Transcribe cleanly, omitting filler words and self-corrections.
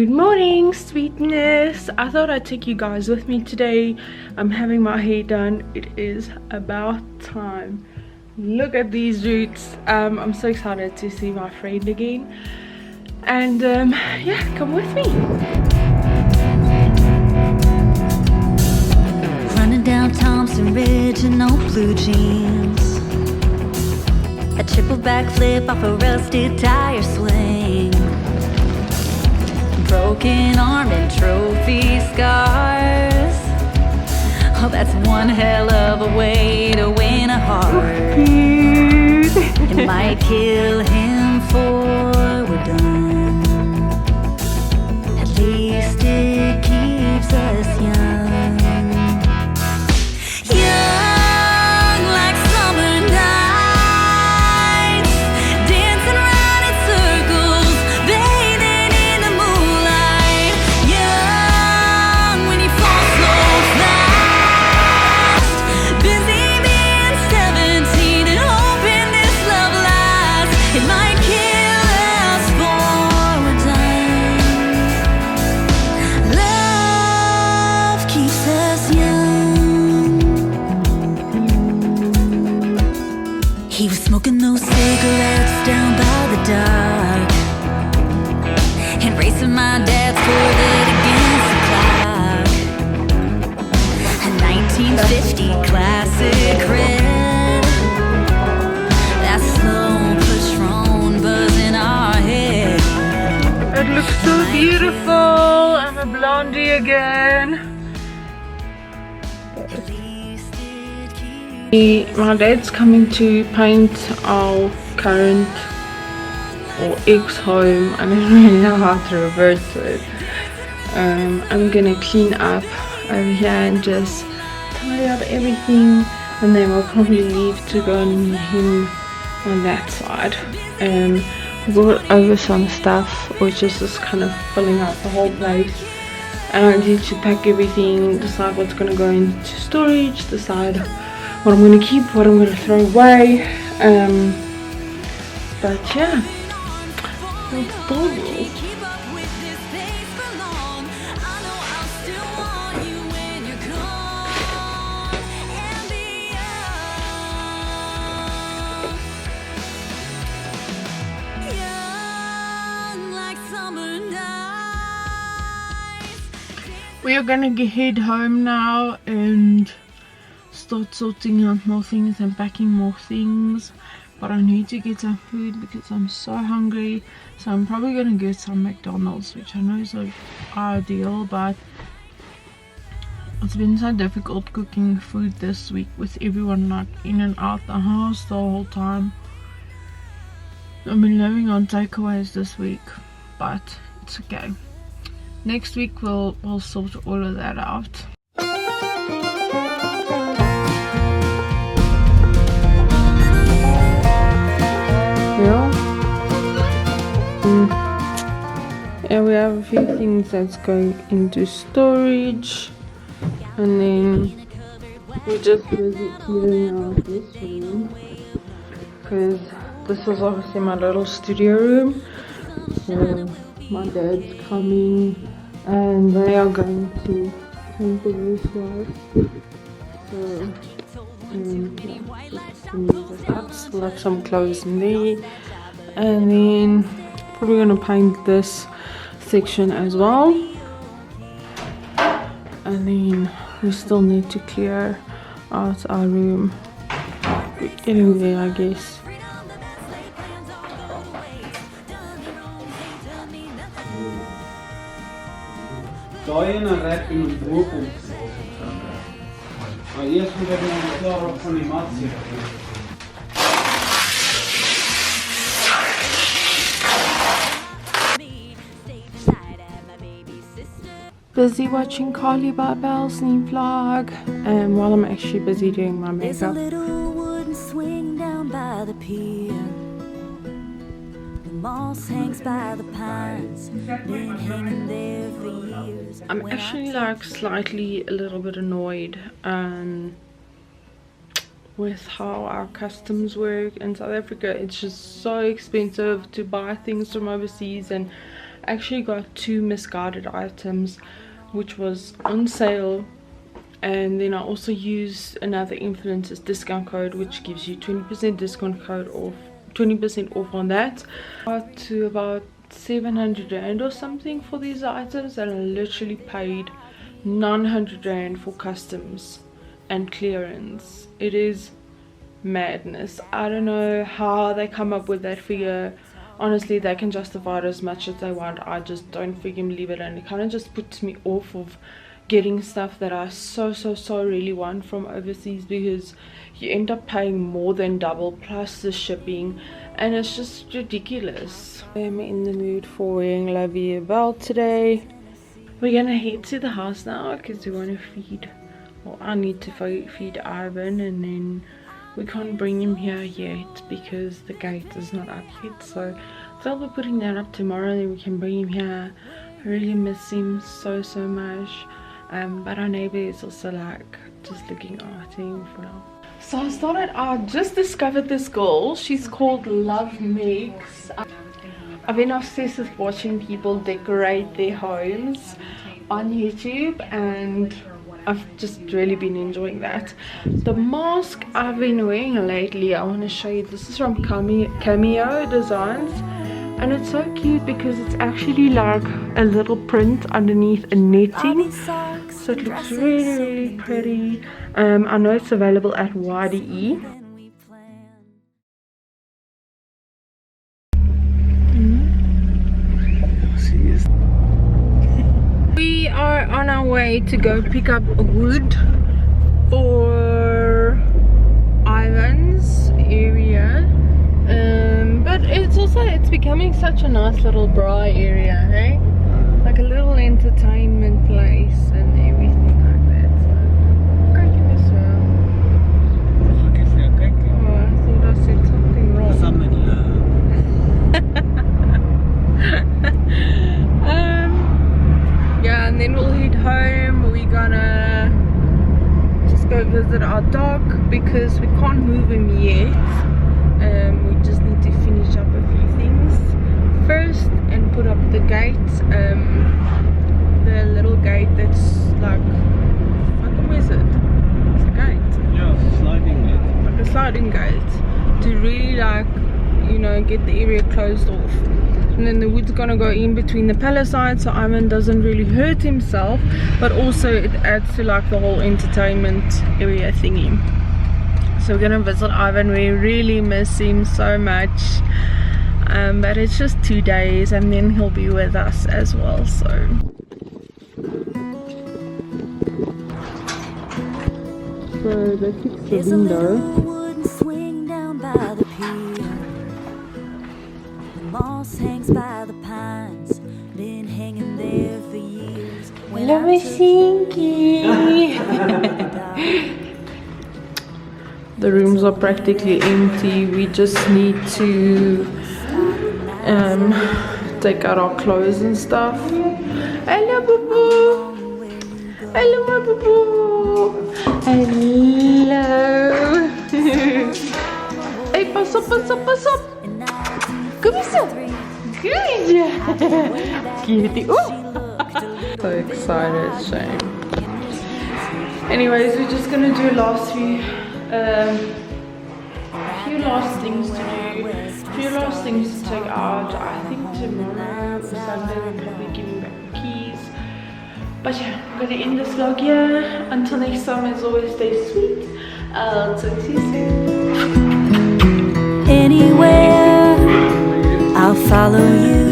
Good morning, sweetness. I thought I'd take you guys with me today. I'm having my hair done. It is about time. Look at these roots. I'm so excited to see my friend again. And yeah, come with me. Running down Thompson Ridge in old blue jeans, a triple backflip off a rusted tire swing, broken arm and trophy scars. Oh, that's one hell of a way to win a heart. It might kill him for we're done. At least it keeps us young. Young like summer nights, dancing around in circles, bathing in the moonlight. Young when you fall so fast, busy being 17 and hoping this love lasts. It might kill us for we're done. Love keeps us young. He was smoking those cigarettes down by the dock and racing my dad's Corvette against the clock. A 1950 classic red, that slow Patron buzz in our head. It looks so beautiful. I'm a blondie again. At least it keeps My dad's coming to paint our current or ex-home. I don't really know how to reverse it. I'm gonna clean up over here and just tidy up everything, and then we'll probably leave to go and meet him on that side. We brought over some stuff which is just kind of filling out the whole place, and I need to pack everything, decide what's going to go into storage, decide what I'm going to keep, what I'm going to throw away. But yeah, let's do this. keep up with this pace for long. I know I'll still want you when you're gone and beyond. Young like summer nights. We are going to head home now and start sorting out more things and packing more things. But I need to get some food because I'm so hungry. So I'm probably going to get some McDonald's, which I know is not ideal, but it's been so difficult cooking food this week with everyone like in and out the house the whole time. I've been living on takeaways this week, but it's okay. Next week we'll sort all of that out. Yeah, we have a few things that's going into storage, and then we're just busy clearing out this room because this is obviously my little studio room. So my dad's coming and they are going to paint the roof white. So we'll have some clothes in there, and then probably gonna paint this section as well, and then we still need to clear out our room. We're getting there, I guess. Dagen rätt in boken. Ja, jetzt muss ich noch klar von die Matze. Busy watching Carly Barbell's new vlog, and while I'm actually busy doing my There's a makeup. little wooden swing down by the pier. The moss hangs by the pines, been hanging there for years. I'm actually like slightly a little bit annoyed with how our customs work in South Africa. It's just so expensive to buy things from overseas, and actually got 2 misguided items which was on sale, and then I also used another influencer's discount code which gives you 20% discount code off, 20% off on that. Got to about 700 rand or something for these items, and I literally paid 900 rand for customs and clearance. It is madness. I don't know how they come up with that figure. Honestly, they can justify it as much as they want. I just don't freaking believe it, and it kind of just puts me off of getting stuff that I so really want from overseas, because you end up paying more than double plus the shipping, and it's just ridiculous. I'm in the mood for wearing La Vie Belle today. We're gonna head to the house now because we want to feed, well, I need to feed Ivan, and then we can't bring him here yet because the gate is not up yet, so I'll be putting that up tomorrow, and then we can bring him here. I really miss him so much, but our neighbor is also like just looking after him for now. So I just discovered this girl. She's called Love Mix. I've been obsessed with watching people decorate their homes on YouTube, and I've just really been enjoying that. The mask I've been wearing lately, I want to show you. This is from Cameo Designs, and it's so cute because it's actually like a little print underneath a netting, so it looks really pretty. I know it's available at YDE. We are on our way to go pick up wood for Ivan's area, but it's becoming such a nice little braai area, hey? Like a little entertainment place and everything like that. So, kijk jy mis wel? Oh, I thought I said something wrong. Yeah, and then we'll head home. We're gonna just go visit our dog because we can't move him yet. We just need to finish up a few things first and put up the gate, the little gate that's like, what is it? It's a gate. Yeah, it's a sliding gate. Like a sliding gate, to really, like, you know, get the area closed off. And then the wood's gonna go in between the palisades so Ivan doesn't really hurt himself, but also it adds to like the whole entertainment area thingy. So we're gonna visit Ivan. We really miss him so much, but it's just 2 days and then he'll be with us as well. So they fixed the window. Moss hangs by the pines, been hanging there for years. Love me sinky. The rooms are practically empty. We just need to take out our clothes and stuff. Hello, boo boo. Hello, my boo boo. Hello. Hey, pass up, pass up, pass up. Kom eens op. Good. Cutie. Ooh. So excited, shame. Anyways, we're just gonna do last few last things to do. Few last things to take out. I think tomorrow or Sunday we're probably giving back the keys. But yeah, I'm gonna end this vlog here. Until next time, as always, stay sweet. I'll talk to you soon. Anywhere, I'll follow you.